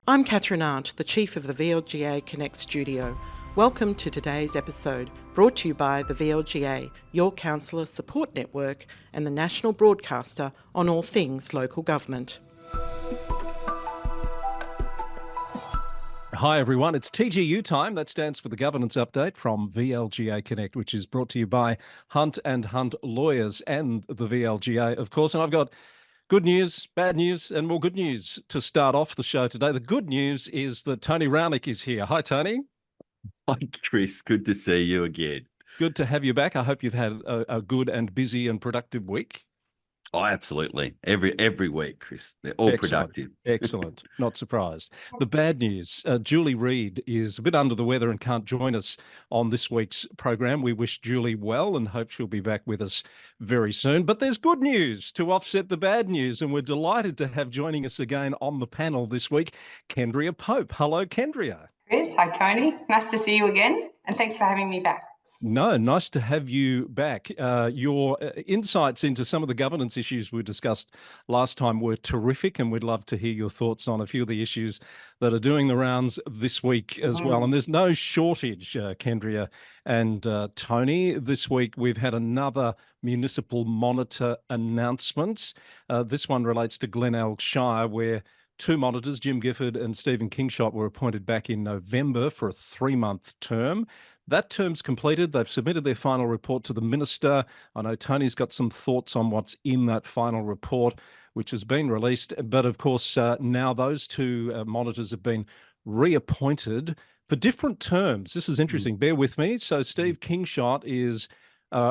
I'm Catherine Arndt, the Chief of the VLGA Connect studio. Welcome to today's episode, brought to you by the VLGA, your councillor support network and the national broadcaster on all things local government. Hi everyone, it's TGU time. That stands for the Governance Update from VLGA Connect, which is brought to you by Hunt and Hunt Lawyers and the VLGA, of course. And I've got good news, bad news, and more good news to start off the show today. The good news is that Tony Raunic is here. Hi, Tony. Hi, Chris. Good to see you again. Good to have you back. I hope you've had a good and busy and productive week. Oh, absolutely. Every week, Chris. They're all productive. Excellent. Not surprised. The bad news, Julie Reid is a bit under the weather and can't join us on this week's program. We wish Julie well and hope she'll be back with us very soon. But there's good news to offset the bad news, and we're delighted to have joining us again on the panel this week, Kendrea Pope. Hello, Kendrea. Chris, hi, Tony. Nice to see you again, and thanks for having me back. No, nice to have you back. Your insights into some of the governance issues we discussed last time were terrific, and we'd love to hear your thoughts on a few of the issues that are doing the rounds this week as well. And there's no shortage, Kendrea and Tony. This week we've had another municipal monitor announcement. This one relates to Glenelg Shire, where two monitors, Jim Gifford and Stephen Kingshott, were appointed back in November for a 3-month term. That term's completed. They've submitted their final report to the minister. I know Tony's got some thoughts on what's in that final report, which has been released. But of course, now those two monitors have been reappointed for different terms. This is interesting. Bear with me. So Steve Kingshott is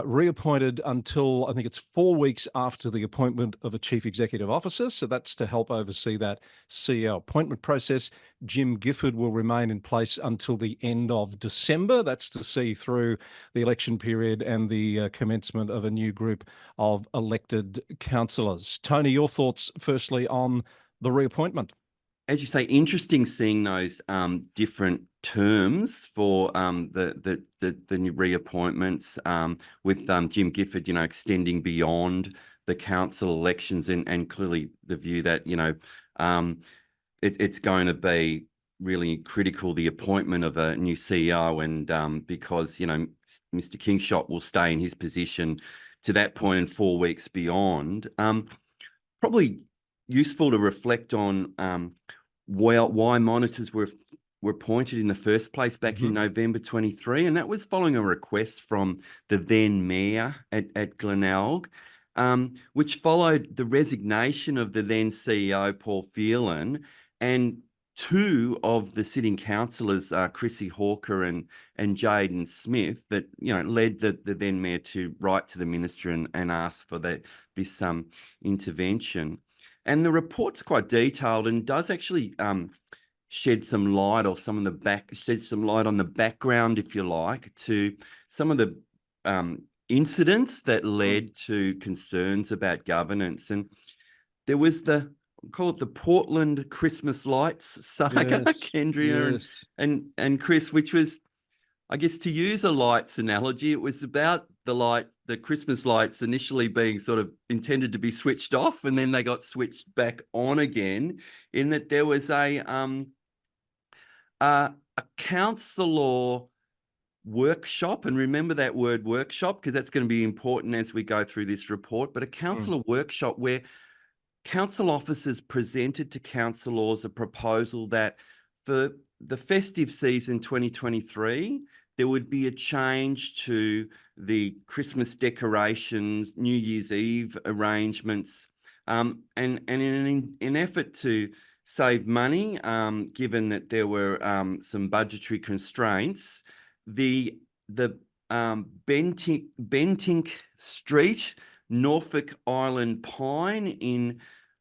reappointed until, I think it's 4 weeks after the appointment of a chief executive officer. So that's to help oversee that CEO appointment process. Jim Gifford will remain in place until the end of December. That's to see through the election period and the commencement of a new group of elected councillors. Tony, your thoughts firstly on the reappointment? As you say, interesting seeing those different terms for the new reappointments with Jim Gifford, extending beyond the council elections and clearly the view that, it's going to be really critical, the appointment of a new CEO, and because, Mr. Kingshott will stay in his position to that point and 4 weeks beyond. Probably useful to reflect on why monitors were appointed in the first place back in November 23, and that was following a request from the then mayor at Glenelg, which followed the resignation of the then CEO, Paul Phelan, and two of the sitting councillors, Chrissy Hawker and Jaden Smith, that led the then mayor to write to the minister and ask for this intervention. And the report's quite detailed and does actually shed some light on the background, if you like, to some of the incidents that led to concerns about governance. And there was call it the Portland Christmas lights saga, yes, Kendrea, yes, and Chris, which was, I guess, to use a lights analogy, it was about the Christmas lights initially being sort of intended to be switched off, and then they got switched back on again, in that there was a councillor workshop, and remember that word workshop, because that's going to be important as we go through this report, but a councillor workshop where council officers presented to councillors a proposal that for the festive season 2023, there would be a change to the Christmas decorations, New Year's Eve arrangements, and in an effort to save money, given that there were some budgetary constraints, the Bentink Street, Norfolk Island Pine in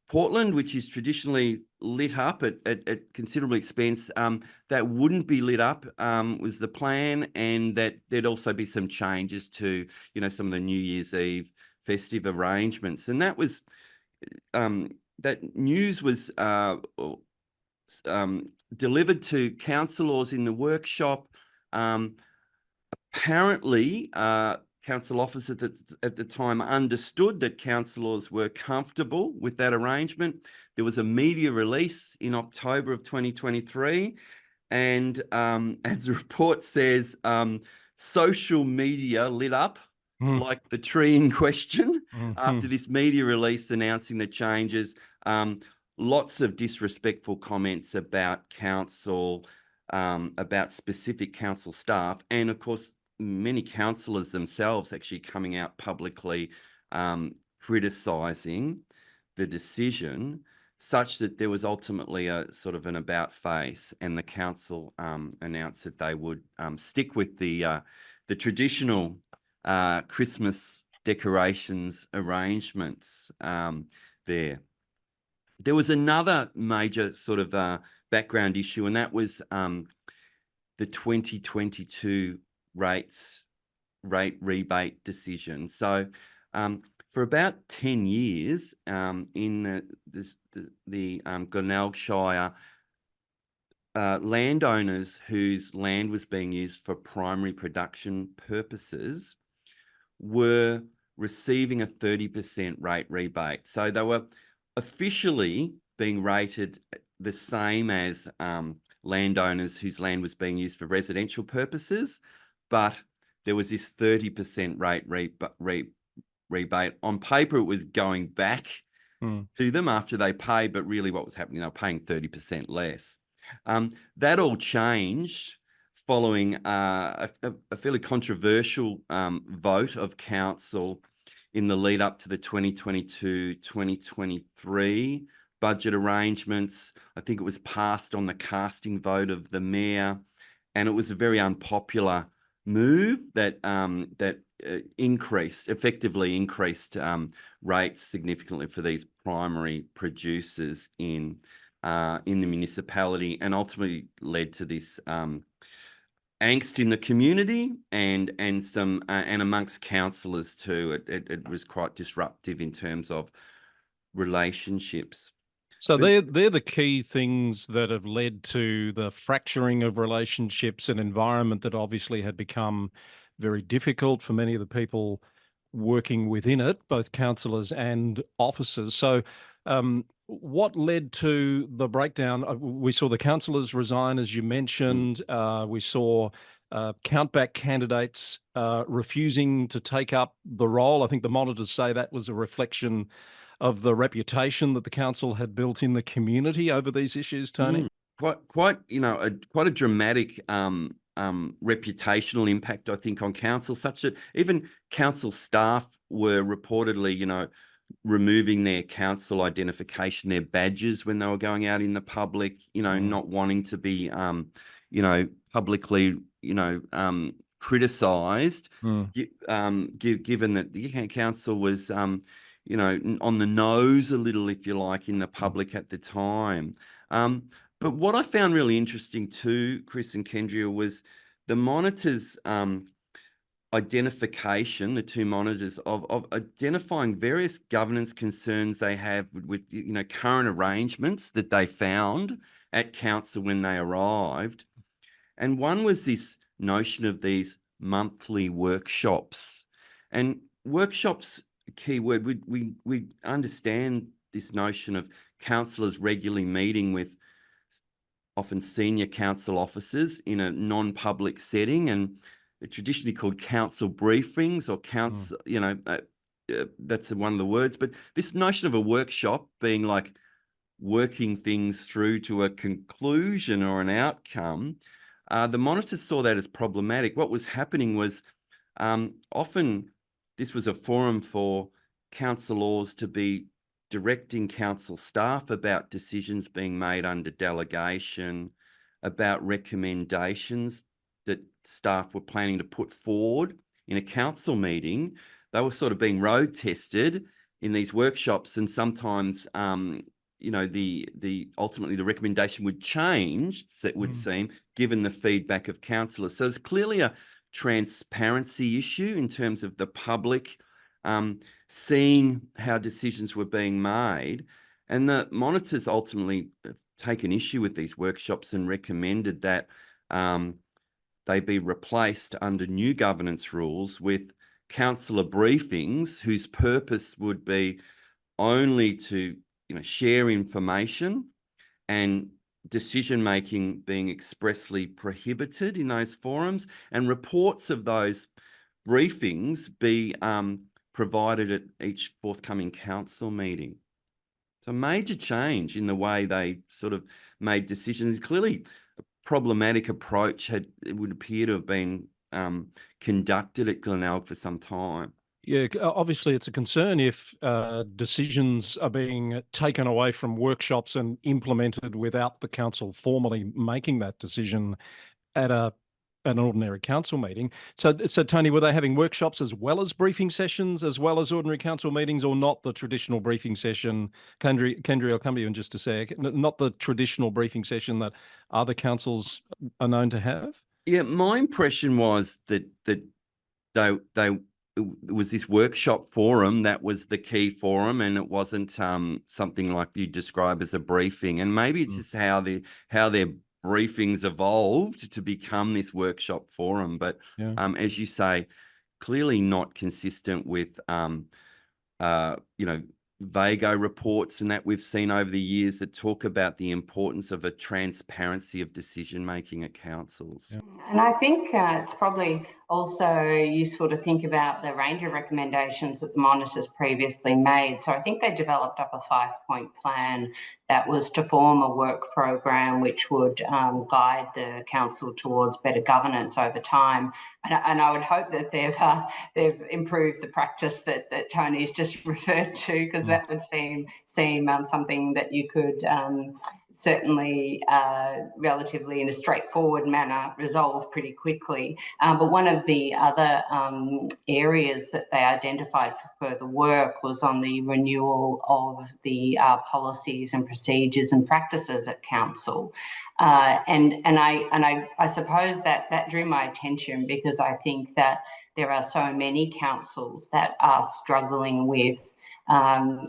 Portland, which is traditionally lit up at considerable expense, that wouldn't be lit up, was the plan, and that there'd also be some changes to, some of the New Year's Eve festive arrangements. And that was, that news was delivered to councillors in the workshop. Apparently, council officers at the time understood that councillors were comfortable with that arrangement. There was a media release in October of 2023, and as the report says, social media lit up like the tree in question after this media release announcing the changes. Lots of disrespectful comments about council, about specific council staff, and of course, many councillors themselves actually coming out publicly criticising the decision, such that there was ultimately a sort of an about face, and the council announced that they would stick with the traditional Christmas decorations arrangements there. There was another major sort of background issue, and that was the 2022 rate rebate decision. So for about 10 years in the Glenelg Shire, landowners whose land was being used for primary production purposes were receiving a 30% rate rebate. So they were officially being rated the same as landowners whose land was being used for residential purposes, but there was this 30% rate rebate. On paper, it was going back to them after they paid, but really what was happening, they were paying 30% less. That all changed following a fairly controversial vote of council in the lead up to the 2022-2023 budget arrangements. I think it was passed on the casting vote of the mayor, and it was a very unpopular move that effectively increased rates significantly for these primary producers in the municipality, and ultimately led to this angst in the community and amongst councillors too. It was quite disruptive in terms of relationships. So they're the key things that have led to the fracturing of relationships, an environment that obviously had become very difficult for many of the people working within it, both councillors and officers. So what led to the breakdown? We saw the councillors resign, as you mentioned. We saw countback candidates refusing to take up the role. I think the monitors say that was a reflection of the reputation that the council had built in the community over these issues, Tony? Quite a dramatic reputational impact, I think, on council, such that even council staff were reportedly, removing their council identification, their badges when they were going out in the public, not wanting to be, publicly, criticised, given that the council was, on the nose a little, if you like, in the public at the time. But what I found really interesting too, Chris and Kendrea, was the monitors' identification, the two monitors, of identifying various governance concerns they have with current arrangements that they found at council when they arrived. And one was this notion of these monthly workshops. And workshops, key word, we understand this notion of councillors regularly meeting with often senior council officers in a non-public setting, and they're traditionally called council briefings or council, that's one of the words. But this notion of a workshop being like working things through to a conclusion or an outcome, the monitors saw that as problematic. What was happening was often this was a forum for councillors to be directing council staff about decisions being made under delegation, about recommendations that staff were planning to put forward in a council meeting. They were sort of being road tested in these workshops, and sometimes ultimately the recommendation would change, it would seem, given the feedback of councillors. So it's clearly a transparency issue in terms of the public seeing how decisions were being made. And the monitors ultimately have taken issue with these workshops and recommended that they be replaced under new governance rules with councillor briefings whose purpose would be only to, share information, and decision-making being expressly prohibited in those forums, and reports of those briefings be provided at each forthcoming council meeting. So a major change in the way they sort of made decisions. Clearly, a problematic approach it would appear to have been conducted at Glenelg for some time. Yeah, obviously it's a concern if decisions are being taken away from workshops and implemented without the council formally making that decision at an ordinary council meeting. So Tony, were they having workshops as well as briefing sessions, as well as ordinary council meetings, or not the traditional briefing session? Kendrea, I'll come to you in just a sec. Not the traditional briefing session that other councils are known to have? Yeah, my impression was that it was this workshop forum that was the key forum, and it wasn't something like you describe as a briefing. And maybe it's just how their briefings evolved to become this workshop forum. But as you say, clearly not consistent with VAGO reports and that we've seen over the years that talk about the importance of a transparency of decision making at councils. Yeah. And I think it's probably also useful to think about the range of recommendations that the monitors previously made. So I think they developed up a 5-point plan that was to form a work program which would guide the council towards better governance over time. And I would hope that they've improved the practice that Tony's just referred to, because that would seem something that you could certainly relatively in a straightforward manner resolve pretty quickly. But one of the other areas that they identified for further work was on the renewal of the policies and procedures and practices at council. And I suppose that drew my attention because I think that there are so many councils that are struggling with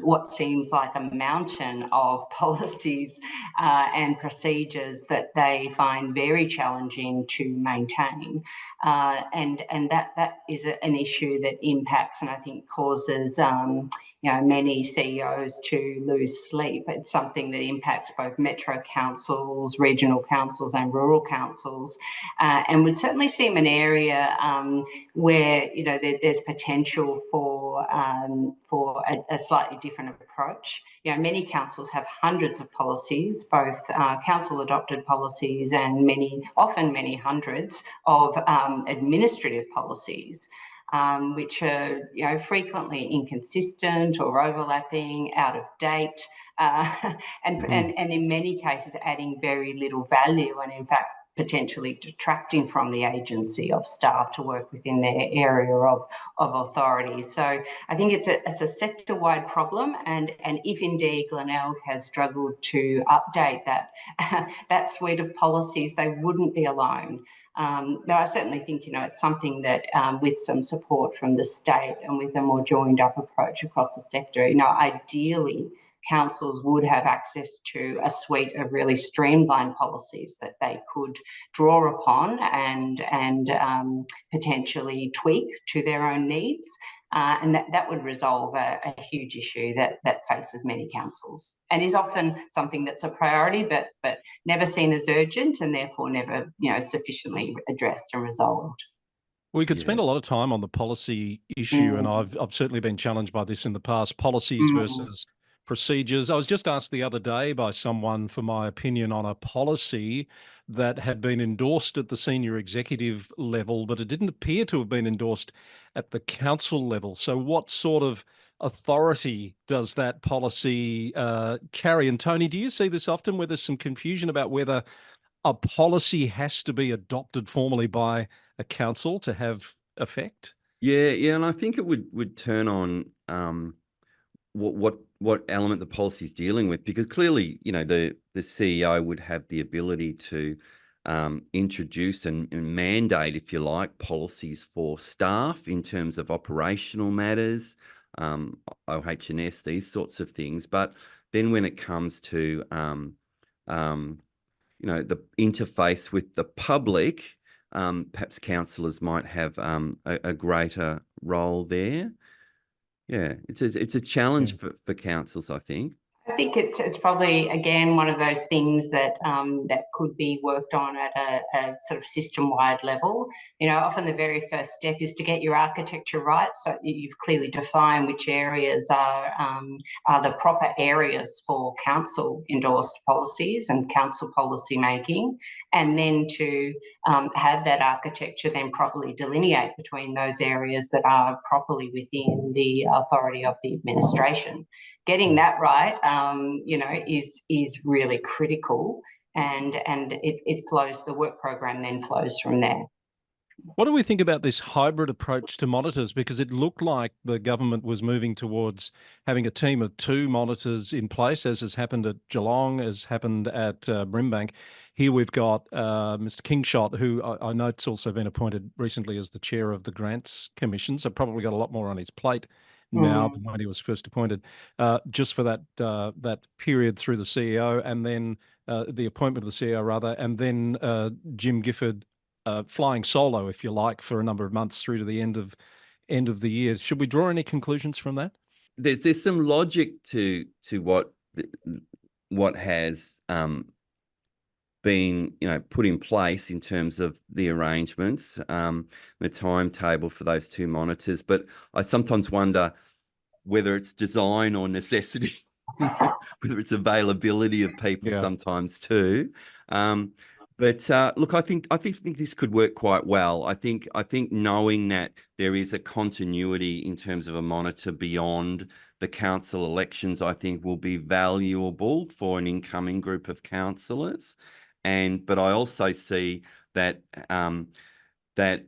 what seems like a mountain of policies and procedures that they find very challenging to maintain. And that is an issue that impacts and I think causes many CEOs to lose sleep. It's something that impacts both metro councils, regional councils and rural councils, and would certainly seem an area where there's potential for a slightly different approach. Many councils have hundreds of policies, both council adopted policies and often many hundreds of administrative policies, which are frequently inconsistent or overlapping, out of date, and in many cases adding very little value, and in fact potentially detracting from the agency of staff to work within their area of authority. So I think it's a sector-wide problem, and if indeed Glenelg has struggled to update that suite of policies, they wouldn't be alone. But I certainly think it's something that with some support from the state and with a more joined up approach across the sector, ideally councils would have access to a suite of really streamlined policies that they could draw upon and potentially tweak to their own needs. And that would resolve a huge issue that faces many councils and is often something that's a priority, but never seen as urgent and therefore never sufficiently addressed and resolved. We could spend a lot of time on the policy issue, and I've certainly been challenged by this in the past, policies versus procedures. I was just asked the other day by someone for my opinion on a policy that had been endorsed at the senior executive level, but it didn't appear to have been endorsed at the council level. So what sort of authority does that policy carry? And Tony, do you see this often where there's some confusion about whether a policy has to be adopted formally by a council to have effect? Yeah, and I think it would turn on what element the policy is dealing with, because clearly, the CEO would have the ability to introduce and mandate, if you like, policies for staff in terms of operational matters, OH&S, these sorts of things. But then when it comes to the interface with the public, perhaps councillors might have a greater role there. Yeah, it's a challenge for councils, I think. I think it's probably, again, one of those things that that could be worked on at a sort of system-wide level. You know, often the very first step is to get your architecture right, so you've clearly defined which areas are the proper areas for council-endorsed policies and council policy making, and then to have that architecture then properly delineate between those areas that are properly within the authority of the administration. Getting that right, you know, is really critical, and it flows. The work program then flows from there. What do we think about this hybrid approach to monitors? Because it looked like the government was moving towards having a team of 2 monitors in place, as has happened at Geelong, as happened at Brimbank. Here we've got Mr. Kingshott, who I know has also been appointed recently as the chair of the Grants Commission, so probably got a lot more on his plate now than when he was first appointed, just for that period through the CEO, and then the appointment of the CEO rather, and then Jim Gifford flying solo, if you like, for a number of months through to the end of the year. Should we draw any conclusions from that? There's some logic to what has been, you know, put in place in terms of the arrangements, the timetable for those 2 monitors. But I sometimes wonder whether it's design or necessity, whether it's availability of people sometimes too. But look, I think this could work quite well. I think knowing that there is a continuity in terms of a monitor beyond the council elections, I think will be valuable for an incoming group of councillors. But I also see that that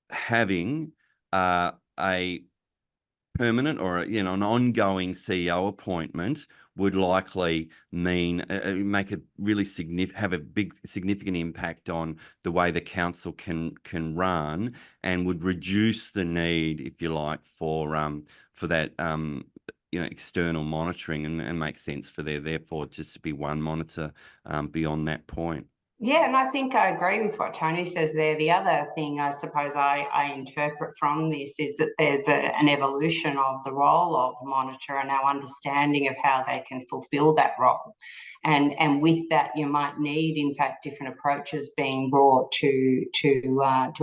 having a permanent or an ongoing CEO appointment would likely mean make a really have a big significant impact on the way the council can run, and would reduce the need, if you like, for that external monitoring, and make sense for there therefore just to be one monitor beyond that point. Yeah, and I think I agree with what Tony says there. The other thing I suppose I interpret from this is that there's an evolution of the role of monitor and our understanding of how they can fulfil that role. And with that, you might need, in fact, different approaches being brought to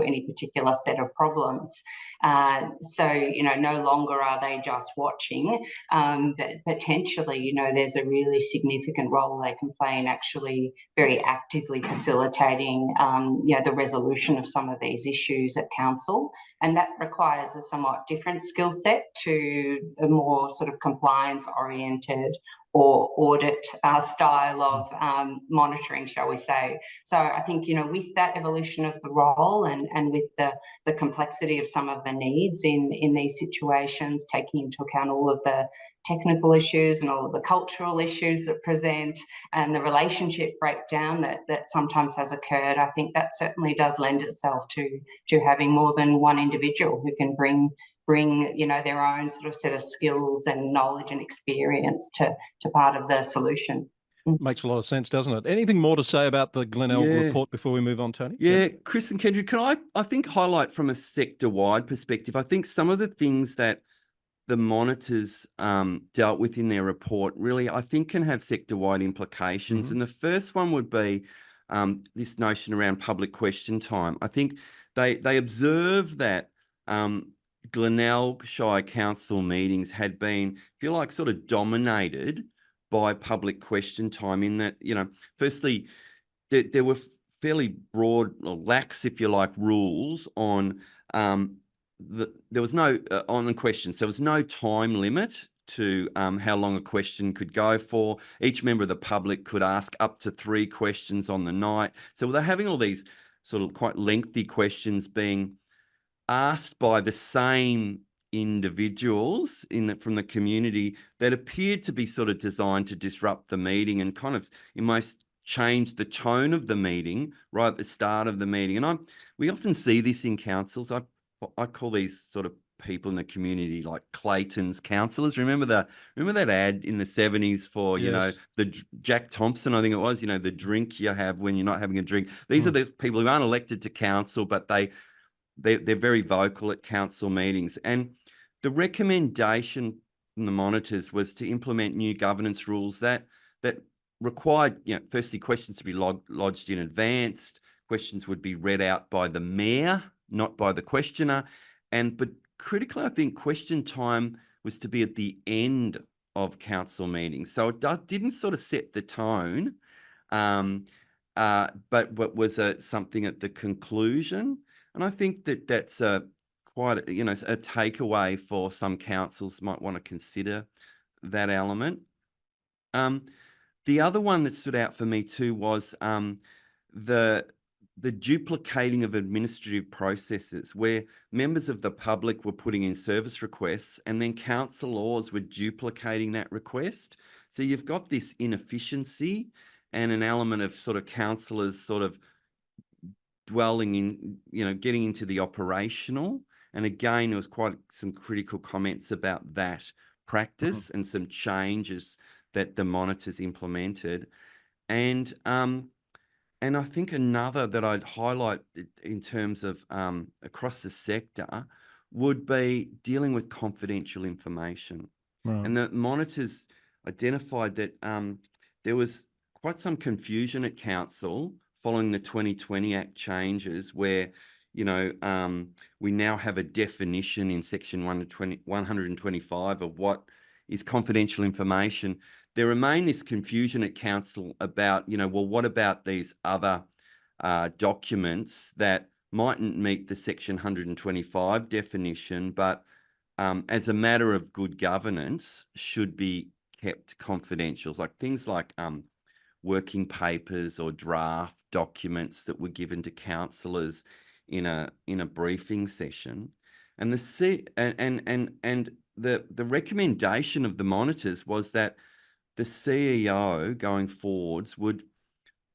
any particular set of problems. So, you know, no longer are they just watching, but potentially, you know, there's a really significant role they can play in actually very actively facilitating, the resolution of some of these issues at council. And that requires a somewhat different skill set to a more sort of compliance-oriented or audit style of monitoring, shall we say. So I think, you know, with that evolution of the role and with the complexity of some of the needs in these situations, taking into account all of the technical issues and all of the cultural issues that present and the relationship breakdown that sometimes has occurred, I think that certainly does lend itself to having more than one individual who can bring you know, their own sort of set of skills and knowledge and experience to part of the solution. Makes a lot of sense, doesn't it? Anything more to say about the Glenelg report before we move on, Tony? Yeah, Chris and Kendrea, can I think highlight from a sector-wide perspective, I think some of the things that the monitors dealt with in their report really, I think, can have sector-wide implications. And the first one would be this notion around public question time. I think they observe that Glenelg Shire Council meetings had been, if you like, sort of dominated by public question time, in that, you know, firstly, there were fairly broad or lax, if you like, rules on there was no on the questions. There was no time limit to how long a question could go for. Each member of the public could ask up to 3 questions on the night. So they're having all these sort of quite lengthy questions being asked by the same individuals from the community that appeared to be sort of designed to disrupt the meeting and kind of almost change the tone of the meeting right at the start of the meeting. And we often see this in councils. I call these sort of people in the community like Clayton's councillors. Remember that ad in the 70s for, you know, the Jack Thompson, I think it was, you know, the drink you have when you're not having a drink. These are the people who aren't elected to council, but they they're very vocal at council meetings. And the recommendation from the monitors was to implement new governance rules that required, firstly, questions to be lodged in advance. Questions would be read out by the mayor, not by the questioner. But critically, I think question time was to be at the end of council meetings. So it didn't sort of set the tone, but was something at the conclusion. And I think that's quite a takeaway for some councils might want to consider that element. The other one that stood out for me too was the duplicating of administrative processes, where members of the public were putting in service requests and then councillors were duplicating that request. So you've got this inefficiency and an element of sort of councillors sort of dwelling in, getting into the operational. And again, there was quite some critical comments about that practice and some changes that the monitors implemented. And I think another that I'd highlight in terms of across the sector would be dealing with confidential information. Right. And the monitors identified that there was quite some confusion at council following the 2020 Act changes, where we now have a definition in section 125 of what is confidential information. There remained this confusion at council about, well, what about these other documents that mightn't meet the section 125 definition, but as a matter of good governance should be kept confidential, like things like working papers or draft documents that were given to councillors in a briefing session. And the recommendation of the monitors was that the CEO going forwards would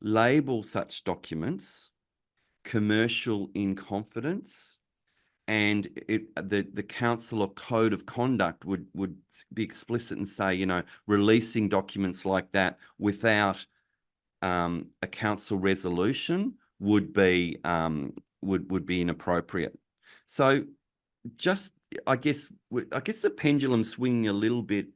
label such documents commercial in confidence, and the council or code of conduct would be explicit and say, releasing documents like that without a council resolution would be inappropriate. So just I guess the pendulum swinging a little bit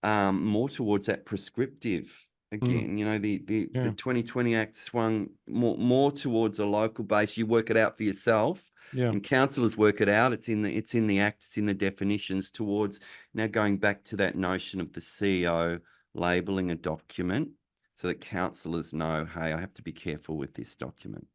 more towards that prescriptive again. The 2020 Act swung more towards a local base. You work it out for yourself, and councillors work it out. It's in the Act, it's in the definitions, towards now going back to that notion of the CEO labelling a document so that councillors know, hey, I have to be careful with this document.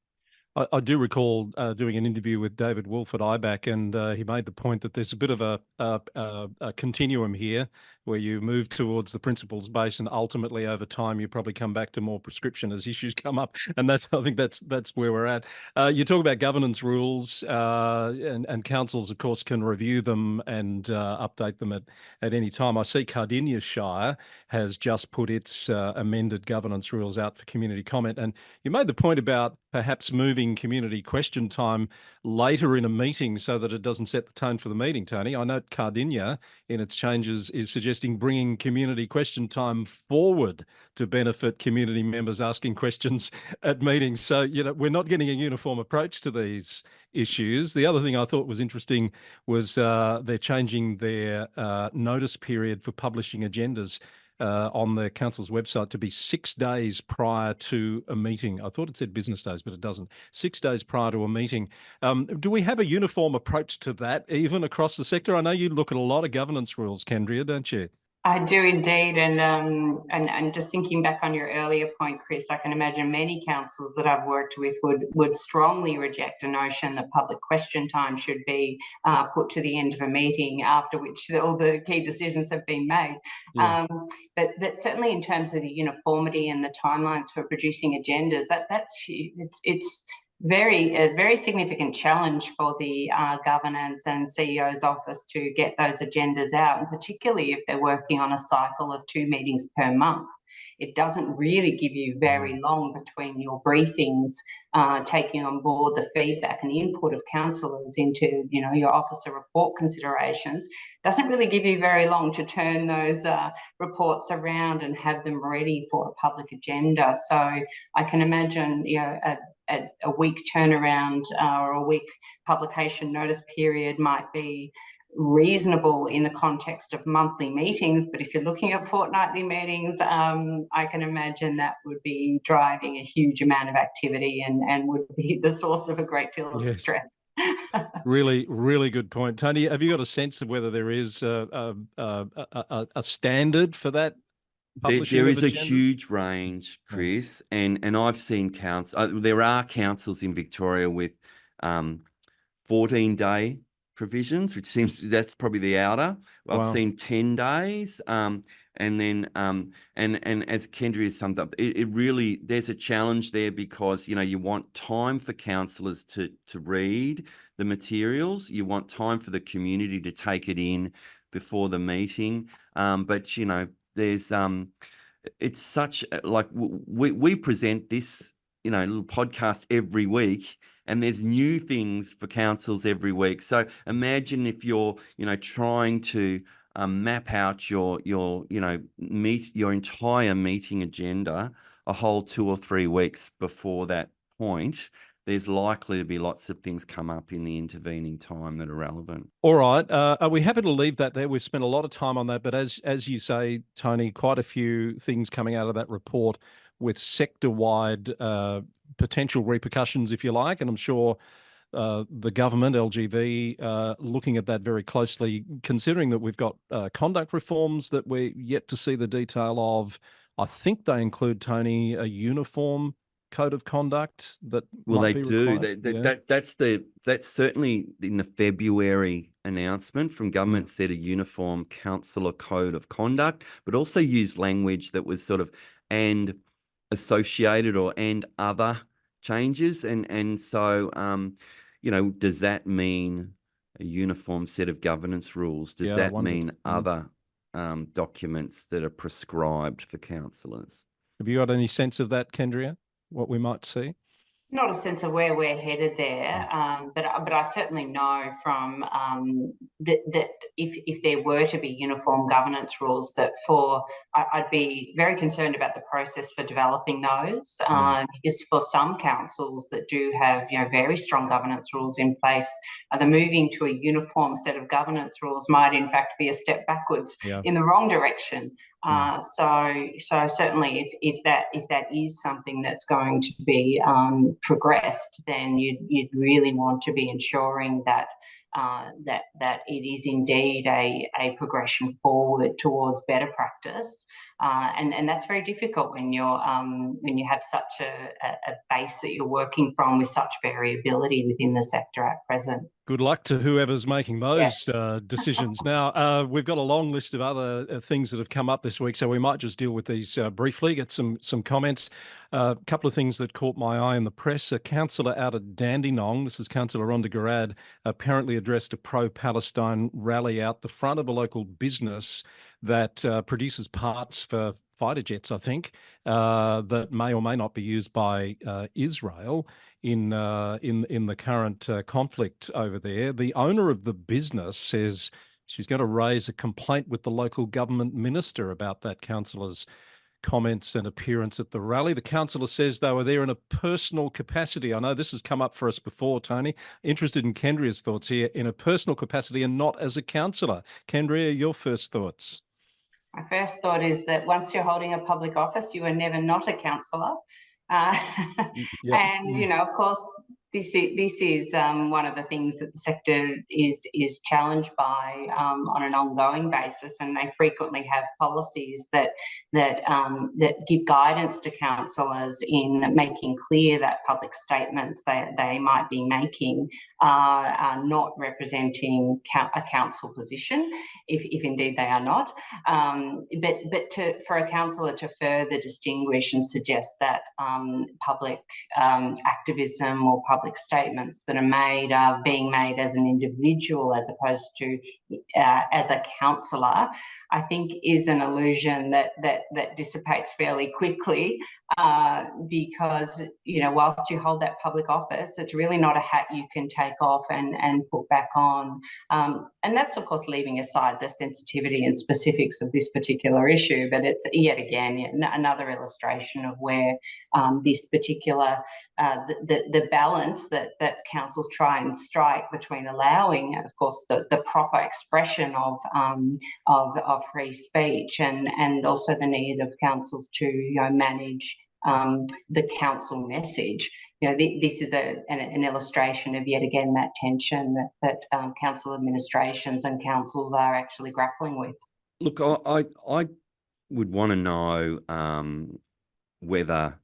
I do recall doing an interview with David Wolf at IBAC, and he made the point that there's a bit of a continuum here, where you move towards the principles base, and ultimately over time you probably come back to more prescription as issues come up, and I think that's where we're at. You talk about governance rules, and councils, of course, can review them and update them at any time. I see Glenelg Shire has just put its amended governance rules out for community comment, and you made the point about perhaps moving community question time later in a meeting so that it doesn't set the tone for the meeting, Tony. I note Glenelg in its changes is suggesting bringing community question time forward to benefit community members asking questions at meetings. So, we're not getting a uniform approach to these issues. The other thing I thought was interesting was they're changing their notice period for publishing agendas on the council's website to be 6 days prior to a meeting. I thought it said business days, but it doesn't. 6 days prior to a meeting. Do we have a uniform approach to that, even across the sector? I know you look at a lot of governance rules, Kendrea, don't you? I do indeed, and just thinking back on your earlier point, Chris, I can imagine many councils that I've worked with would strongly reject a notion that public question time should be put to the end of a meeting, after which all the key decisions have been made. Yeah. But certainly in terms of the uniformity and the timelines for producing agendas, it's a very significant challenge for the governance and CEO's office to get those agendas out, and particularly if they're working on a cycle of 2 meetings per month. It doesn't really give you very long between your briefings, taking on board the feedback and the input of councillors into, your officer report considerations. Doesn't really give you very long to turn those reports around and have them ready for a public agenda. So I can imagine, a week turnaround or a week publication notice period might be reasonable in the context of monthly meetings, but if you're looking at fortnightly meetings, I can imagine that would be driving a huge amount of activity and would be the source of a great deal of stress. Really, really good point. Tony, have you got a sense of whether there is a standard for that publishing There of is a agenda? huge range, Chris, and I've seen there are councils in Victoria with 14-day provisions, which seems that's probably the outer. I've seen 10 days, and then and as Kendrea summed up, it really, there's a challenge there because you want time for councillors to read the materials, you want time for the community to take it in before the meeting, but there's it's such like we present this little podcast every week, and there's new things for councils every week. So imagine if you're trying to map out your entire meeting agenda a whole 2 or 3 weeks before that point. There's likely to be lots of things come up in the intervening time that are relevant. All right. Are we happy to leave that there? We've spent a lot of time on that, but as you say, Tony, quite a few things coming out of that report with sector-wide potential repercussions, if you like, and I'm sure the government, LGV, looking at that very closely, considering that we've got conduct reforms that we're yet to see the detail of. I think they include, Tony, a uniform code of conduct that they do. Required. That's certainly in the February announcement from government, said a uniform councillor code of conduct, but also used language that was sort of and associated or and other changes, and so does that mean a uniform set of governance rules? Does that mean other documents that are prescribed for councillors? Have you got any sense of that, Kendrea? What we might see? Not a sense of where we're headed there, but I certainly know from that if there were to be uniform governance rules, that I'd be very concerned about the process for developing those, because for some councils that do have very strong governance rules in place, the moving to a uniform set of governance rules might in fact be a step backwards in the wrong direction. So certainly if that is something that's going to be progressed, then you'd really want to be ensuring that that it is indeed a progression forward towards better practice, and that's very difficult when you have such a base that you're working from with such variability within the sector at present. Good luck to whoever's making those decisions. Now, we've got a long list of other things that have come up this week, so we might just deal with these briefly, get some comments. A couple of things that caught my eye in the press. A councillor out at Dandenong, this is Councillor Rhonda Garad, apparently addressed a pro-Palestine rally out the front of a local business that produces parts for fighter jets, I think, that may or may not be used by Israel in the current conflict over there. The owner of the business says she's going to raise a complaint with the local government minister about that councillor's comments and appearance at the rally. The councillor says they were there in a personal capacity. I know this has come up for us before, Tony. Interested in Kendrea's thoughts here. In a personal capacity and not as a councillor. Kendrea, your first thoughts? My first thought is that once you're holding a public office, you are never not a councillor. And, of course, this is one of the things that the sector is challenged by on an ongoing basis, and they frequently have policies that give guidance to councillors in making clear that public statements that they might be making are not representing a council position, if indeed they are not. But for a councillor to further distinguish and suggest that public activism or public public statements that are made are being made as an individual as opposed to as a councillor, I think is an illusion that dissipates fairly quickly, because, you know, whilst you hold that public office, it's really not a hat you can take off and put back on. And that's, of course, leaving aside the sensitivity and specifics of this particular issue, but it's yet again another illustration of where this particular the balance that councils try and strike between allowing, of course, the proper expression of free speech and also the need of councils to, you know, manage the council message. You know, this is an illustration of yet again that tension that council administrations and councils are actually grappling with. Look, I would want to know whether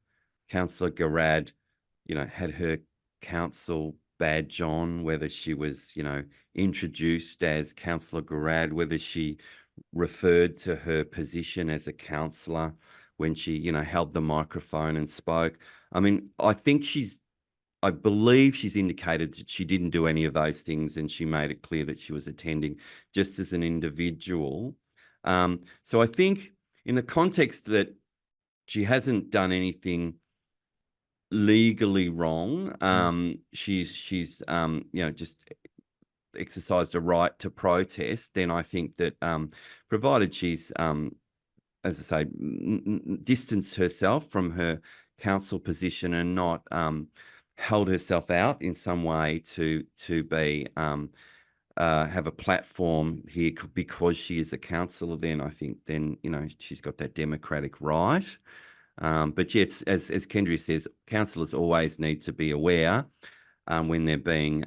Councillor Garad, you know, had her council badge on, whether she was, you know, introduced as Councillor Garad, whether she referred to her position as a councillor when she, you know, held the microphone and spoke. I mean, I believe she's indicated that she didn't do any of those things, and she made it clear that she was attending just as an individual. So I think in the context that she hasn't done anything legally wrong, she's you know, just exercised a right to protest, then I think that provided she's as I say, distanced herself from her council position and not held herself out in some way to be have a platform here because she is a councillor, then I think then, you know, she's got that democratic right. But yeah, it's, as Kendrea says, councillors always need to be aware when they're being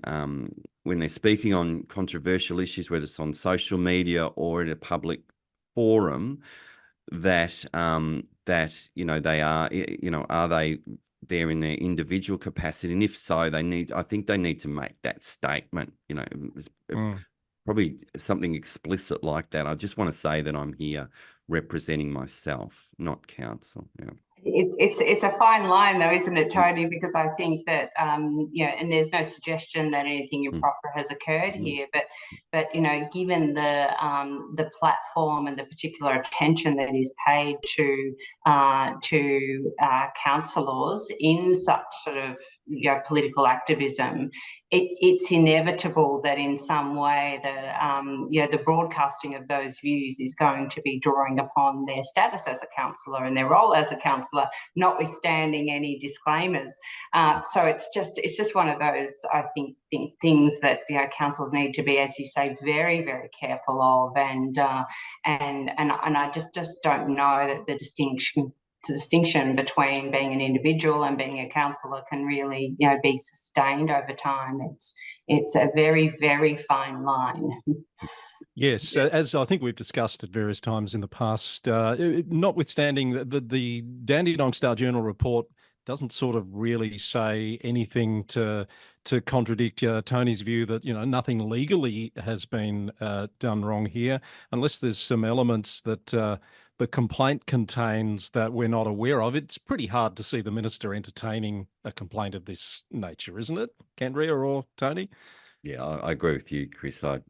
when they're speaking on controversial issues, whether it's on social media or in a public forum, that that, you know, they are, you know, are they there in their individual capacity, and if so, I think they need to make that statement, you know, probably something explicit like that. I just want to say that I'm here representing myself, not council. Yeah. It's a fine line, though, isn't it, Tony? Because I think that you know, and there's no suggestion that anything improper has occurred here, but you know, given the platform and the particular attention that is paid to councillors in such sort of, you know, political activism, it's inevitable that in some way you know, the broadcasting of those views is going to be drawing upon their status as a councillor and their role as a councillor, notwithstanding any disclaimers. So it's just one of those, I think things that, you know, councils need to be, as you say, very, very careful of, and I just don't know that the distinction between being an individual and being a councillor can really, you know, be sustained over time. It's a very, very fine line. Yes, as I think we've discussed at various times in the past, notwithstanding the Dandenong Star Journal report doesn't sort of really say anything to contradict Tony's view that, you know, nothing legally has been done wrong here, unless there's some elements that the complaint contains that we're not aware of. It's pretty hard to see the minister entertaining a complaint of this nature, isn't it, Kendrea or Tony? Yeah, I agree with you, Chris. I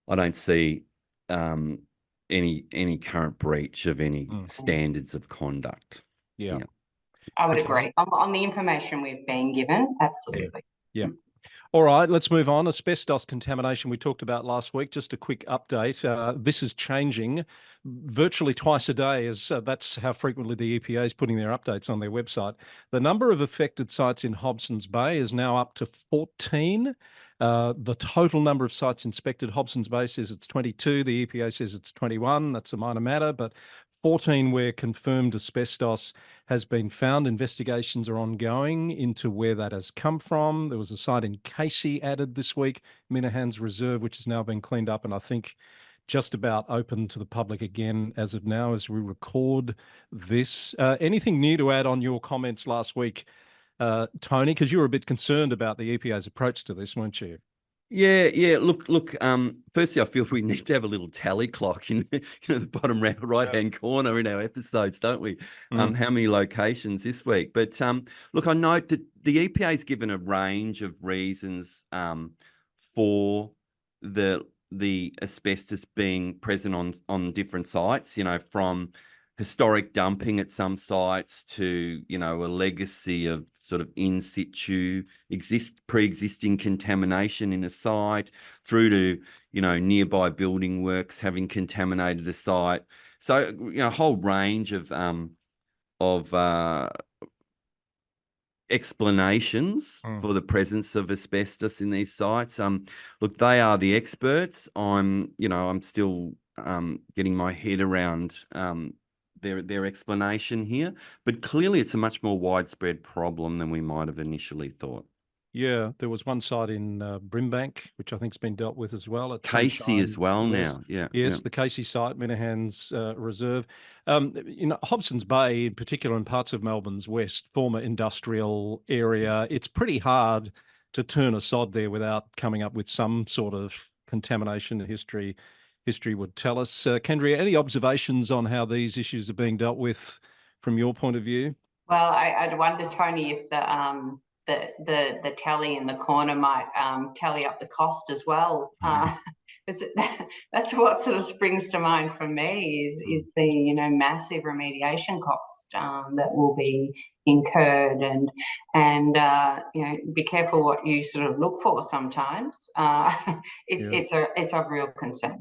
don't see any current breach of any standards of conduct. Yeah. I would agree. On the information we've been given, absolutely. Yeah. All right, let's move on. Asbestos contamination we talked about last week. Just a quick update. This is changing virtually twice a day, as that's how frequently the EPA is putting their updates on their website. The number of affected sites in Hobson's Bay is now up to 14. The total number of sites inspected, Hobson's Bay says it's 22. The EPA says it's 21. That's a minor matter, but 14 where confirmed asbestos has been found. Investigations are ongoing into where that has come from. There was a site in Casey added this week, Minahan's Reserve, which has now been cleaned up and I think just about open to the public again as of now as we record this. Anything new to add on your comments last week, Tony? Because you were a bit concerned about the EPA's approach to this, weren't you? Yeah. Look. Firstly, I feel we need to have a little tally clock in the bottom right-hand corner in our episodes, don't we? How many locations this week? But look, I note that the EPA has given a range of reasons for the asbestos being present on different sites. From historic dumping at some sites to a legacy of sort of in situ pre-existing contamination in a site, through to nearby building works having contaminated the site. So a whole range of explanations for the presence of asbestos in these sites. Look, they are the experts. I'm still getting my head around their explanation here, but clearly it's a much more widespread problem than we might have initially thought. Yeah, there was one site in Brimbank, which I think has been dealt with as well. At Casey Sunshine as well West. now. Yeah. Yes, the Casey site, Minahan's Reserve. Hobson's Bay, in particular, in parts of Melbourne's west, former industrial area, it's pretty hard to turn a sod there without coming up with some sort of contamination. History would tell us. Kendrea, any observations on how these issues are being dealt with from your point of view? Well, I'd wonder, Tony, if the tally in the corner might tally up the cost as well. That's what sort of springs to mind for me is the massive remediation cost that will be incurred, and be careful what you sort of look for sometimes. It's of real concern.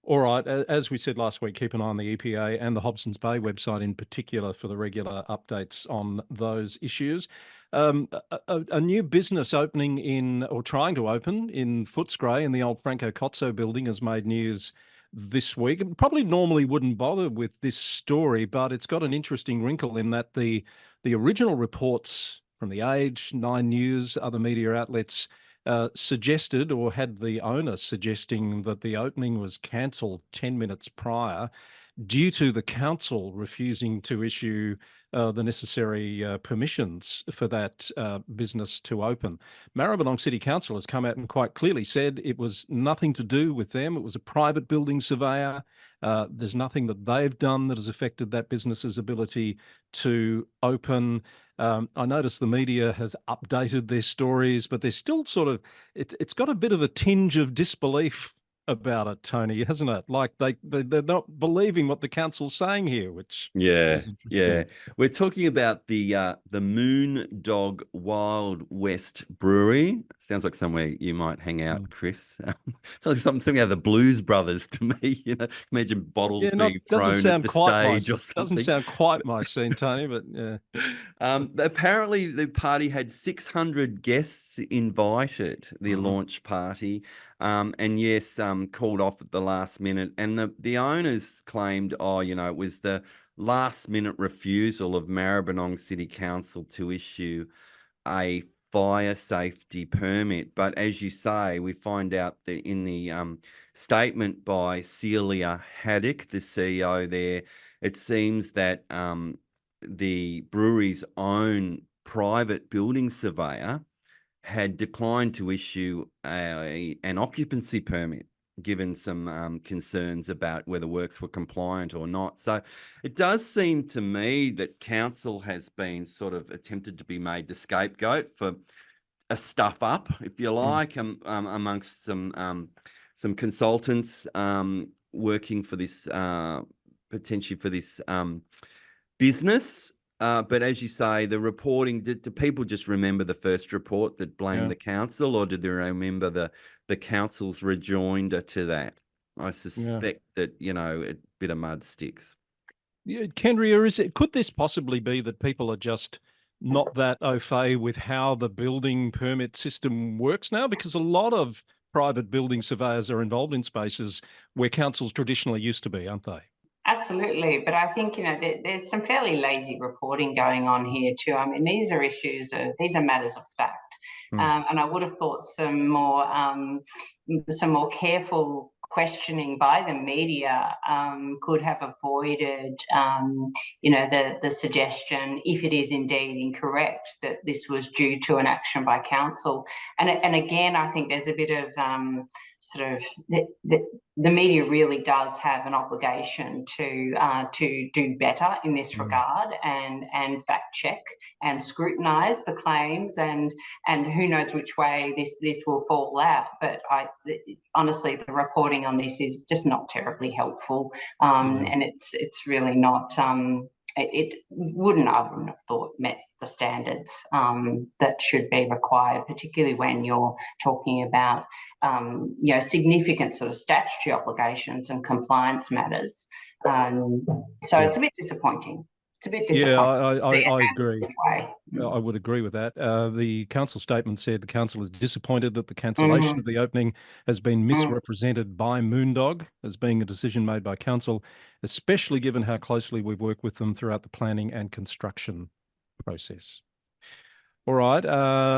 All right. As we said last week, keep an eye on the EPA and the Hobson's Bay website in particular for the regular updates on those issues. A new business opening or trying to open in Footscray in the old Franco Cozzo building has made news this week. It probably normally wouldn't bother with this story, but it's got an interesting wrinkle in that the original reports from The Age, 9 News, other media outlets suggested, or had the owner suggesting, that the opening was cancelled 10 minutes prior due to the council refusing to issue the necessary permissions for that business to open. Maribyrnong City Council has come out and quite clearly said it was nothing to do with them. It was a private building surveyor. There's nothing that they've done that has affected that business's ability to open. I noticed the media has updated their stories, but they're still sort of, it's got a bit of a tinge of disbelief about it, Tony, hasn't it? Like they're not believing what the council's saying here, which is interesting. We're talking about the Moon Dog Wild West Brewery. Sounds like somewhere you might hang out, Chris. Sounds like something out of the Blues Brothers to me. Imagine bottles being thrown at the stage or something. Doesn't sound quite my scene, Tony, but yeah. Apparently the party had 600 guests invited, the launch party. And yes, called off at the last minute. And the owners claimed, it was the last minute refusal of Maribyrnong City Council to issue a fire safety permit. But as you say, we find out that in the statement by Celia Haddock, the CEO there, it seems that the brewery's own private building surveyor had declined to issue an occupancy permit, given some concerns about whether works were compliant or not. So it does seem to me that council has been sort of attempted to be made the scapegoat for a stuff up, if you like, amongst some consultants working for this, potentially for this business. But as you say, the reporting, do people just remember the first report that blamed the council, or did they remember the council's rejoinder to that? I suspect that, a bit of mud sticks. Yeah, Kendrea, could this possibly be that people are just not that au fait with how the building permit system works now? Because a lot of private building surveyors are involved in spaces where councils traditionally used to be, aren't they? Absolutely, but I think there's some fairly lazy reporting going on here too. I mean, these are matters of fact, and I would have thought some more careful questioning by the media could have avoided, the suggestion, if it is indeed incorrect, that this was due to an action by council. And again, I think there's a bit of the media really does have an obligation to do better in this regard and fact check and scrutinise the claims, and who knows which way this will fall out. But honestly, the reporting on this is just not terribly helpful, and it's really not. I wouldn't have thought met the standards that should be required, particularly when you're talking about significant sort of statutory obligations and compliance matters. So it's a bit disappointing. It's a bit disappointing. I agree. This way. I would agree with that. The council statement said the council is disappointed that the cancellation of the opening has been misrepresented by Moondog as being a decision made by council, especially given how closely we've worked with them throughout the planning and construction process. All right,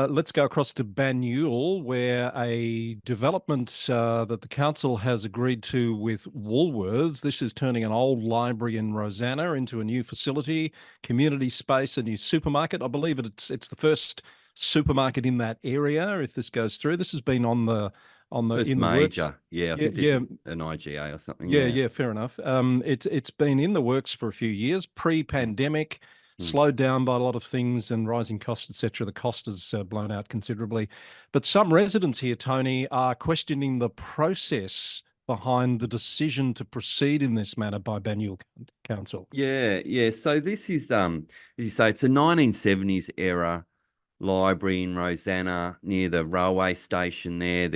let's go across to Banyule, where a development that the council has agreed to with Woolworths. This is turning an old library in Rosanna into a new facility, community space, a new supermarket. I believe it's the first supermarket in that area. If this goes through, this has been on the First major, I think this is an IGA or something. Yeah, fair enough. It's been in the works for a few years, pre-pandemic. Slowed down by a lot of things and rising costs, etc. The cost has blown out considerably. But some residents here, Tony, are questioning the process behind the decision to proceed in this manner by Banyule Council. Yeah. So this is, as you say, it's a 1970s era library in Rosanna near the railway station there.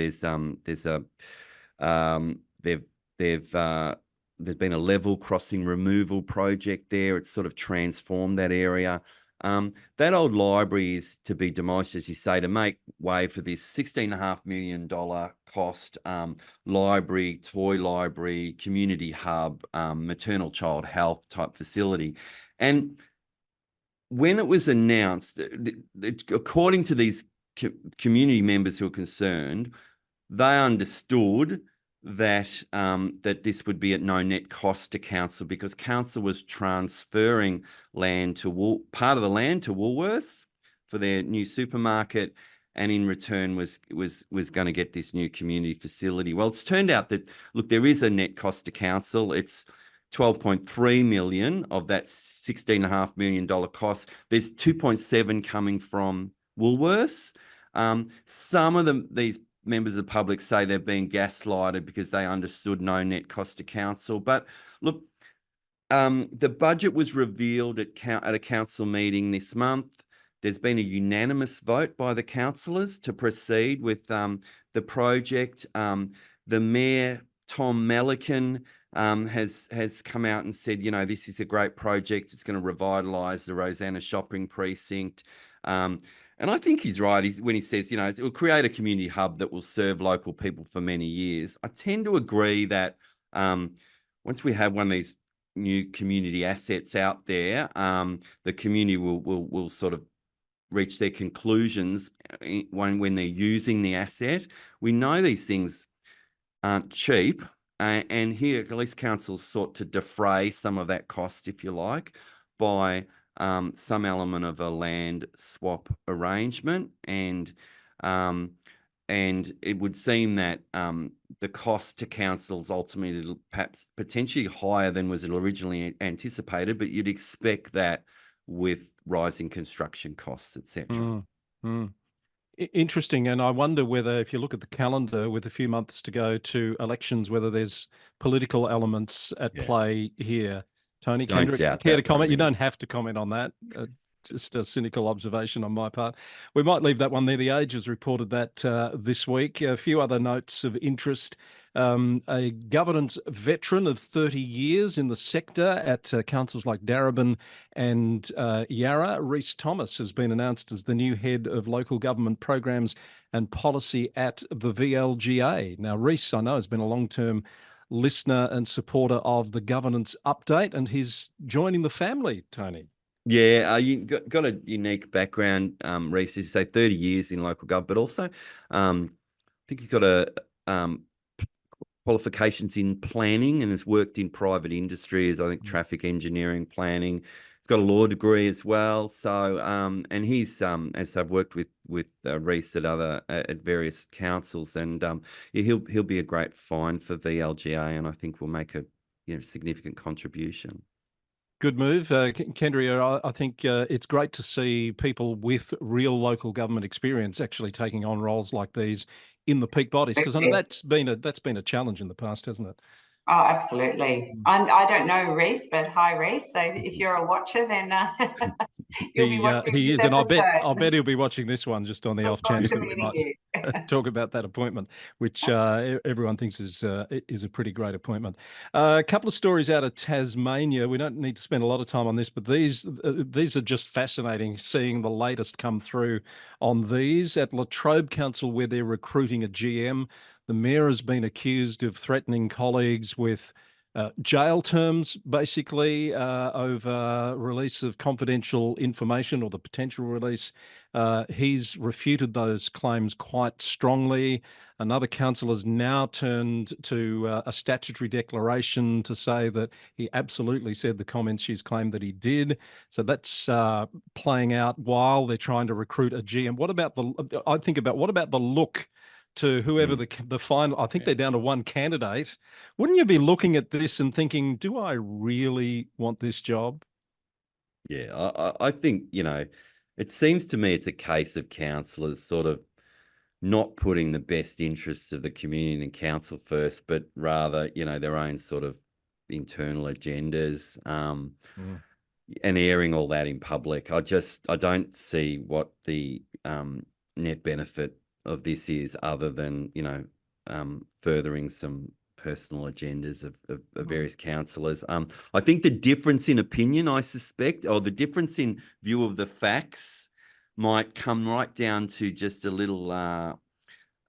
There's been a level crossing removal project there. It's sort of transformed that area. That old library is to be demolished, as you say, to make way for this $16.5 million cost library, toy library, community hub, maternal child health type facility. And when it was announced, according to these community members who are concerned, they understood that this would be at no net cost to council, because council was transferring part of the land to Woolworths for their new supermarket, and in return was going to get this new community facility. Well, it's turned out that, look, there is a net cost to council. It's $12.3 million of that $16.5 million cost. There's 2.7 coming from Woolworths. Some of these members of the public say they're being gaslighted because they understood no net cost to council. But look, the budget was revealed at a council meeting this month. There's been a unanimous vote by the councillors to proceed with the project. The Mayor, Tom Melican, has come out and said, this is a great project. It's going to revitalise the Rosanna shopping precinct. And I think he's right when he says, it will create a community hub that will serve local people for many years. I tend to agree that once we have one of these new community assets out there, the community will sort of reach their conclusions when they're using the asset. We know these things aren't cheap, and here at least councils sought to defray some of that cost, if you like, by some element of a land swap arrangement, and it would seem that the cost to councils ultimately perhaps potentially higher than was originally anticipated, but you'd expect that with rising construction costs, etc. Interesting, and I wonder whether, if you look at the calendar with a few months to go to elections, whether there's political elements at play here. Tony, Kendrea, care to comment? You don't have to comment on that. Just a cynical observation on my part. We might leave that one there. The Age has reported that this week. A few other notes of interest. A governance veteran of 30 years in the sector at councils like Darebin and Yarra, Rhys Thomas, has been announced as the new head of local government programs and policy at the VLGA. Now, Rhys, I know, has been a long-term listener and supporter of the governance update, and he's joining the family, Tony. Yeah, you got a unique background, Rhys, as you say, 30 years in local government, but also I think you've got qualifications in planning and has worked in private industries, I think traffic engineering, planning. He's got a law degree as well. So, and he's, as I've worked with Reece at various councils, and he'll be a great find for VLGA, and I think will make a significant contribution. Good move. Kendrea, I think it's great to see people with real local government experience actually taking on roles like these in the peak bodies, because I know that's been a challenge in the past, hasn't it? Oh, absolutely. I don't know Reece, but hi, Reece. So if you're a watcher, then you'll be watching he this is, and episode. I'll bet he'll be watching this one just on the off chance that we might talk about that appointment, which everyone thinks is a pretty great appointment. A couple of stories out of Tasmania. We don't need to spend a lot of time on this, but these are just fascinating, seeing the latest come through on these. At Latrobe Council, where they're recruiting a GM, the mayor has been accused of threatening colleagues with jail terms, basically, over release of confidential information or the potential release. He's refuted those claims quite strongly. Another councillor has now turned to a statutory declaration to say that he absolutely said the comments she's claimed that he did. So that's playing out while they're trying to recruit a GM. What about the look to whoever the final, I think they're down to one candidate. Wouldn't you be looking at this and thinking, do I really want this job? Yeah, I think, it seems to me it's a case of councillors sort of not putting the best interests of the community and council first, but rather, their own sort of internal agendas, and airing all that in public. I don't see what the net benefit of this is, other than furthering some personal agendas of various councillors. I think the difference in opinion, I suspect, or the difference in view of the facts, might come right down to just a little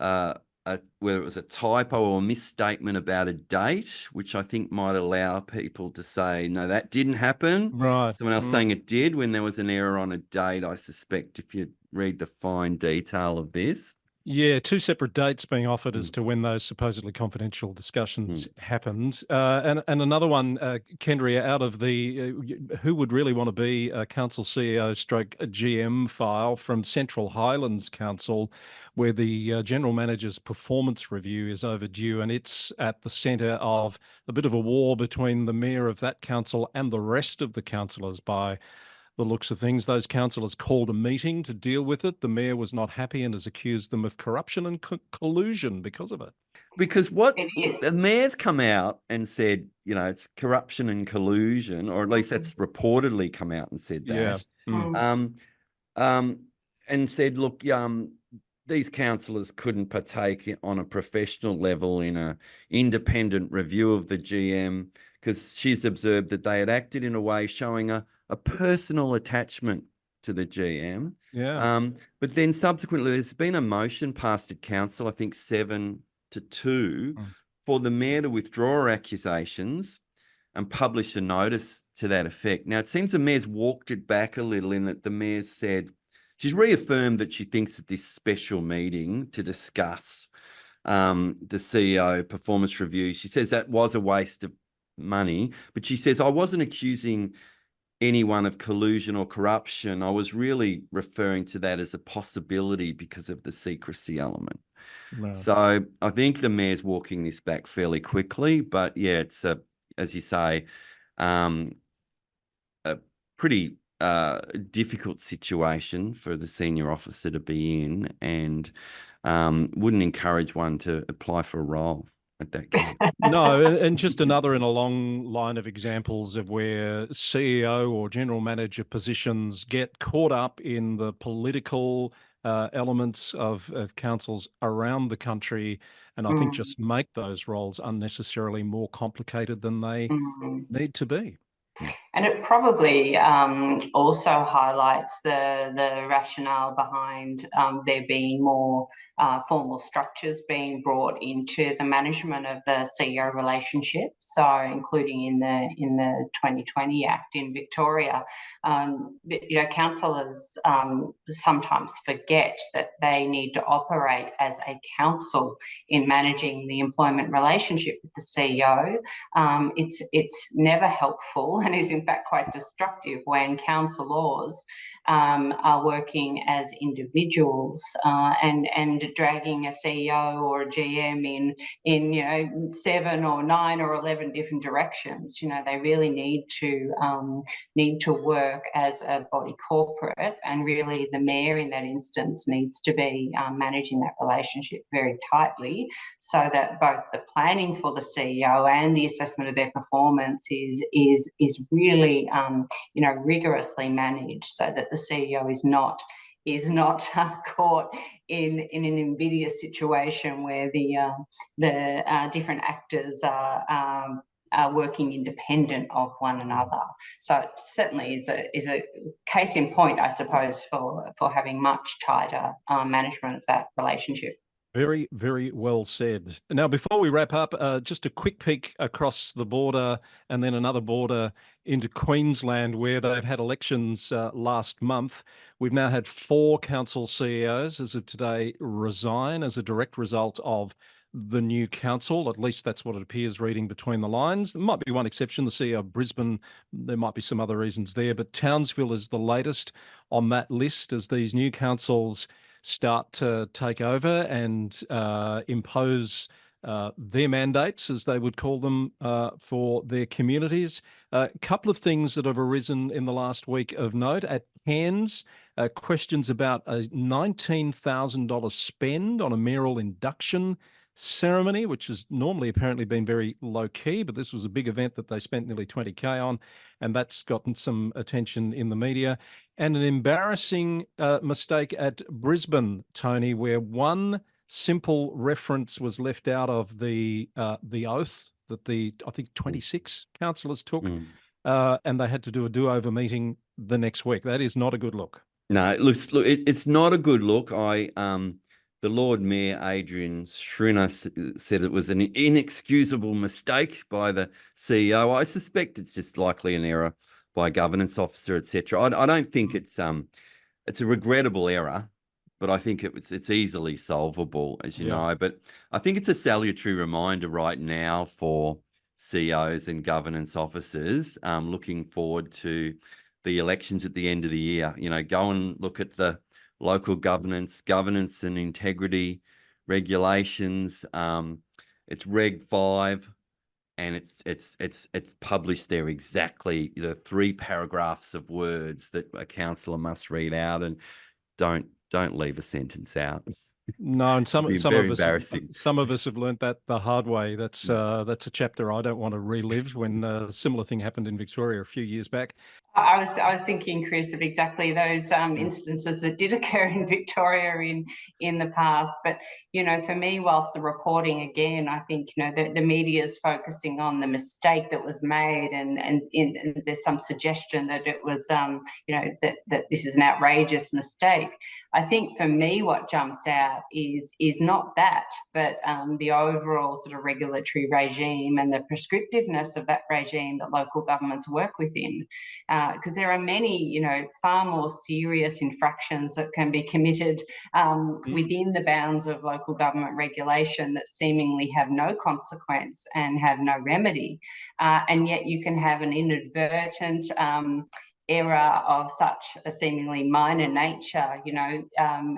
whether it was a typo or a misstatement about a date, which I think might allow people to say, no, that didn't happen. Right. Someone else saying it did when there was an error on a date, I suspect, if you read the fine detail of this. Yeah, two separate dates being offered as to when those supposedly confidential discussions happened. And another one, Kendrea, out of the who would really want to be a council CEO stroke GM file from Central Highlands Council, where the general manager's performance review is overdue, and it's at the centre of a bit of a war between the mayor of that council and the rest of the councillors. By the looks of things, those councillors called a meeting to deal with it. The mayor was not happy and has accused them of corruption and collusion because of it. Because the mayor's come out and said, it's corruption and collusion, or at least that's reportedly come out and said that. Yeah. And said, look, these councillors couldn't partake on a professional level in an independent review of the GM because she's observed that they had acted in a way showing a personal attachment to the GM. Yeah. But then subsequently, there's been a motion passed at council, I think 7-2, for the mayor to withdraw her accusations and publish a notice to that effect. Now, it seems the mayor's walked it back a little, in that the mayor's said, she's reaffirmed that she thinks that this special meeting to discuss the CEO performance review, she says that was a waste of money, but she says, I wasn't accusing anyone of collusion or corruption. I was really referring to that as a possibility because of the secrecy element. Wow. So I think the mayor's walking this back fairly quickly, but yeah, it's as you say, a pretty difficult situation for the senior officer to be in, and wouldn't encourage one to apply for a role at that camp. No, and just another in a long line of examples of where CEO or general manager positions get caught up in the political elements of councils around the country, and I think just make those roles unnecessarily more complicated than they need to be. And it probably also highlights the rationale behind there being more formal structures being brought into the management of the CEO relationship. So, including in the 2020 Act in Victoria, councillors sometimes forget that they need to operate as a council in managing the employment relationship with the CEO. It's never helpful and is in fact quite destructive when councillors are working as individuals and dragging a CEO or a GM in 7 or 9 or 11 different directions. They really need to work as a body corporate, and really the mayor in that instance needs to be managing that relationship very tightly, so that both the planning for the CEO and the assessment of their performance is really rigorously managed, so that the CEO is not caught in an invidious situation where the different actors are working independent of one another. So it certainly is a case in point, I suppose, for having much tighter management of that relationship. Very, very well said. Now, before we wrap up, just a quick peek across the border and then another border into Queensland, where they've had elections last month. We've now had 4 council CEOs as of today resign as a direct result of the new council. At least that's what it appears reading between the lines. There might be one exception, the CEO of Brisbane. There might be some other reasons there, but Townsville is the latest on that list as these new councils start to take over and impose their mandates, as they would call them, for their communities. A couple of things that have arisen in the last week of note. At Cairns, questions about a $19,000 spend on a mayoral induction ceremony, which has normally apparently been very low key, but this was a big event that they spent nearly 20K on, and that's gotten some attention in the media. And an embarrassing mistake at Brisbane, Tony, where one simple reference was left out of the oath that I think 26 councillors took, and they had to do a do-over meeting the next week. That is not a good look. No, it's not a good look. The Lord Mayor, Adrian Schrinner, said it was an inexcusable mistake by the CEO. I suspect it's just likely an error by a governance officer, etc. I don't think it's a regrettable error, but I think it's easily solvable, as you know. But I think it's a salutary reminder right now for CEOs and governance officers looking forward to the elections at the end of the year. Go and look at the local governance and integrity regulations. It's Reg 5, and it's published there exactly the 3 paragraphs of words that a councillor must read out, and don't leave a sentence out. No, and some of us have learnt that the hard way. That's a chapter I don't want to relive, when a similar thing happened in Victoria a few years back. I was thinking, Chris, of exactly those instances that did occur in Victoria in the past. But for me, whilst the reporting, again, I think the media is focusing on the mistake that was made, and there's some suggestion that it was that this is an outrageous mistake. I think for me, what jumps out is not that, but the overall sort of regulatory regime and the prescriptiveness of that regime that local governments work within. Because there are many, far more serious infractions that can be committed within the bounds of local government regulation that seemingly have no consequence and have no remedy. And yet you can have an inadvertent error of such a seemingly minor nature,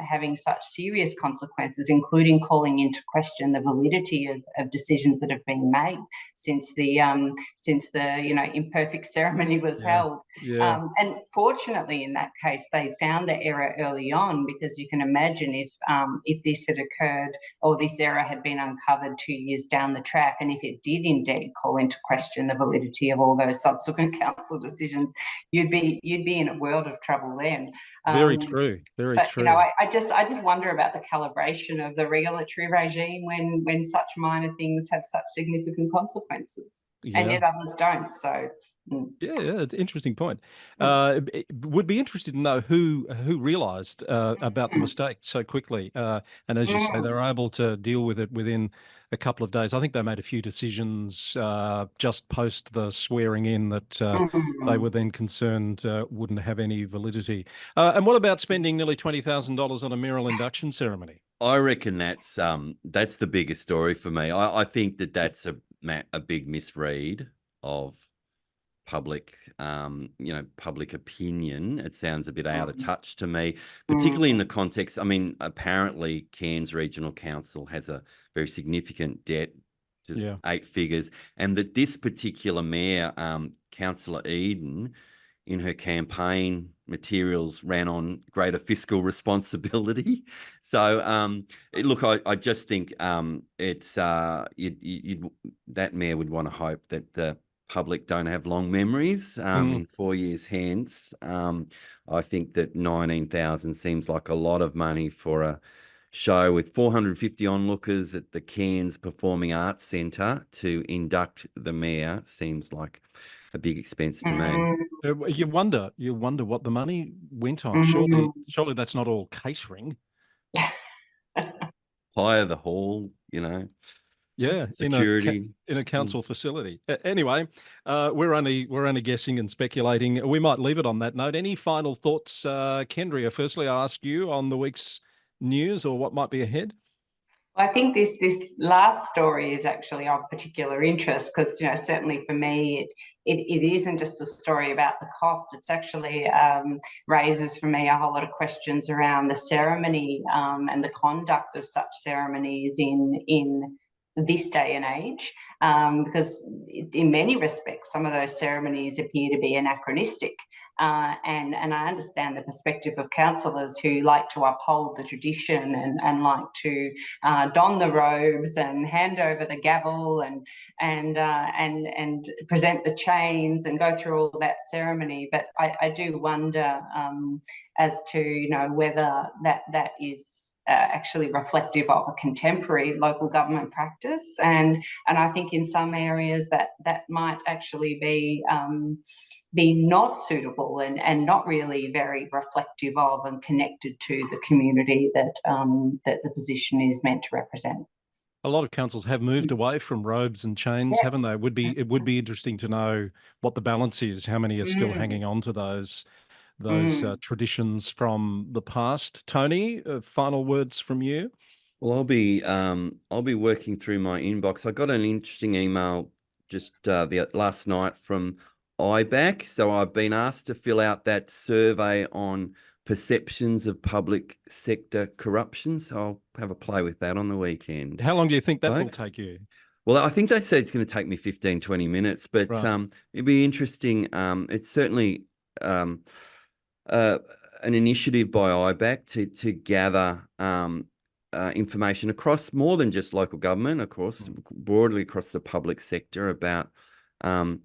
having such serious consequences, including calling into question the validity of decisions that have been made since the imperfect ceremony was held. And fortunately, in that case, they found the error early on, because you can imagine if this had occurred, or this error had been uncovered 2 years down the track, and if it did indeed call into question the validity of all those subsequent council decisions, you'd be in a world of trouble then. Very true. Very true. I just wonder about the calibration of the regulatory regime when such minor things have such significant consequences, and yet others don't. So Yeah, it's an interesting point. Would be interested to know who realised about the mistake so quickly. And as you say, they were able to deal with it within a couple of days. I think they made a few decisions just post the swearing in that they were then concerned wouldn't have any validity. And what about spending nearly $20,000 on a mayoral induction ceremony? I reckon that's the biggest story for me. I think that's a big misread of public public opinion. It sounds a bit out of touch to me, particularly in the context. I mean, apparently Cairns Regional Council has a very significant debt to 8 figures, and that this particular mayor, Councillor Eden, in her campaign materials ran on greater fiscal responsibility. So look, I just think it's that mayor would want to hope that the public don't have long memories in 4 years hence. I think that 19,000 seems like a lot of money for a show with 450 onlookers at the Cairns Performing Arts Centre to induct the mayor. Seems like a big expense to me. You wonder what the money went on. Surely that's not all catering. Hire the hall, Yeah, security in a council facility. Anyway, we're only guessing and speculating. We might leave it on that note. Any final thoughts, Kendrea? Firstly, I ask you on the week's news or what might be ahead. I think this last story is actually of particular interest because, certainly for me, it isn't just a story about the cost. It's actually raises for me a whole lot of questions around the ceremony and the conduct of such ceremonies in this day and age, because in many respects, some of those ceremonies appear to be anachronistic. And I understand the perspective of councillors who like to uphold the tradition and like to don the robes and hand over the gavel and present the chains and go through all that ceremony. But I do wonder as to whether that is actually reflective of a contemporary local government practice, and I think in some areas that might actually be not suitable and not really very reflective of and connected to the community that the position is meant to represent. A lot of councils have moved away from robes and chains, haven't they? It would be interesting to know what the balance is, how many are still hanging on to those traditions from the past. Tony, final words from you? Well, I'll be working through my inbox. I got an interesting email just last night from IBAC. So I've been asked to fill out that survey on perceptions of public sector corruption. So I'll have a play with that on the weekend. How long do you think that will take you? Well, I think they said it's going to take me 15, 20 minutes, but it'd be interesting. It's certainly an initiative by IBAC to gather information across more than just local government, of course, broadly across the public sector about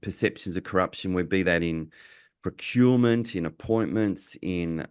perceptions of corruption, would be that in procurement, in appointments, in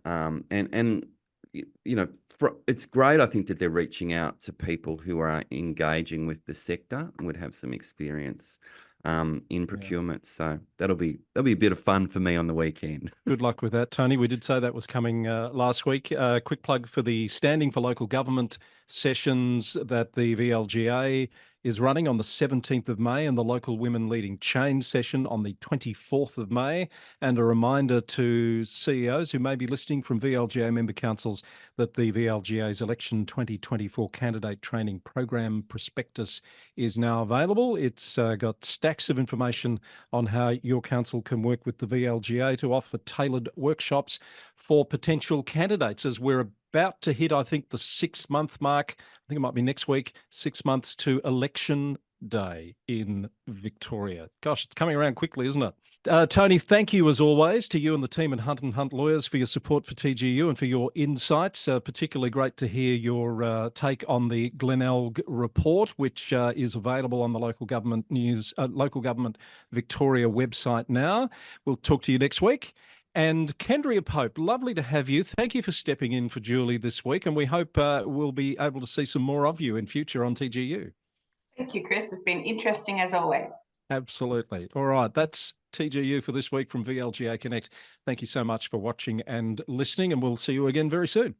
it's great, I think, that they're reaching out to people who are engaging with the sector and would have some experience in procurement. So that'll be a bit of fun for me on the weekend. Good luck with that, Tony. We did say that was coming last week. Quick plug for the Standing for Local Government sessions that the VLGA is running on the 17th of May and the Local Women Leading Change session on the 24th of May. And a reminder to CEOs who may be listening from VLGA member councils that the VLGA's Election 2024 Candidate Training Program prospectus is now available. It's got stacks of information on how your council can work with the VLGA to offer tailored workshops for potential candidates, as we're about to hit, I think, the 6-month mark. I think it might be next week, 6 months to election day in Victoria. Gosh, it's coming around quickly, isn't it? Tony, thank you as always to you and the team at Hunt & Hunt Lawyers for your support for TGU and for your insights. Particularly great to hear your take on the Glenelg report, which is available on the Local Government News, Local Government Victoria website now. We'll talk to you next week. And Kendrea Pope, lovely to have you. Thank you for stepping in for Julie this week, and we hope we'll be able to see some more of you in future on TGU. Thank you, Chris. It's been interesting as always. Absolutely. All right, that's TGU for this week from VLGA Connect. Thank you so much for watching and listening, and we'll see you again very soon.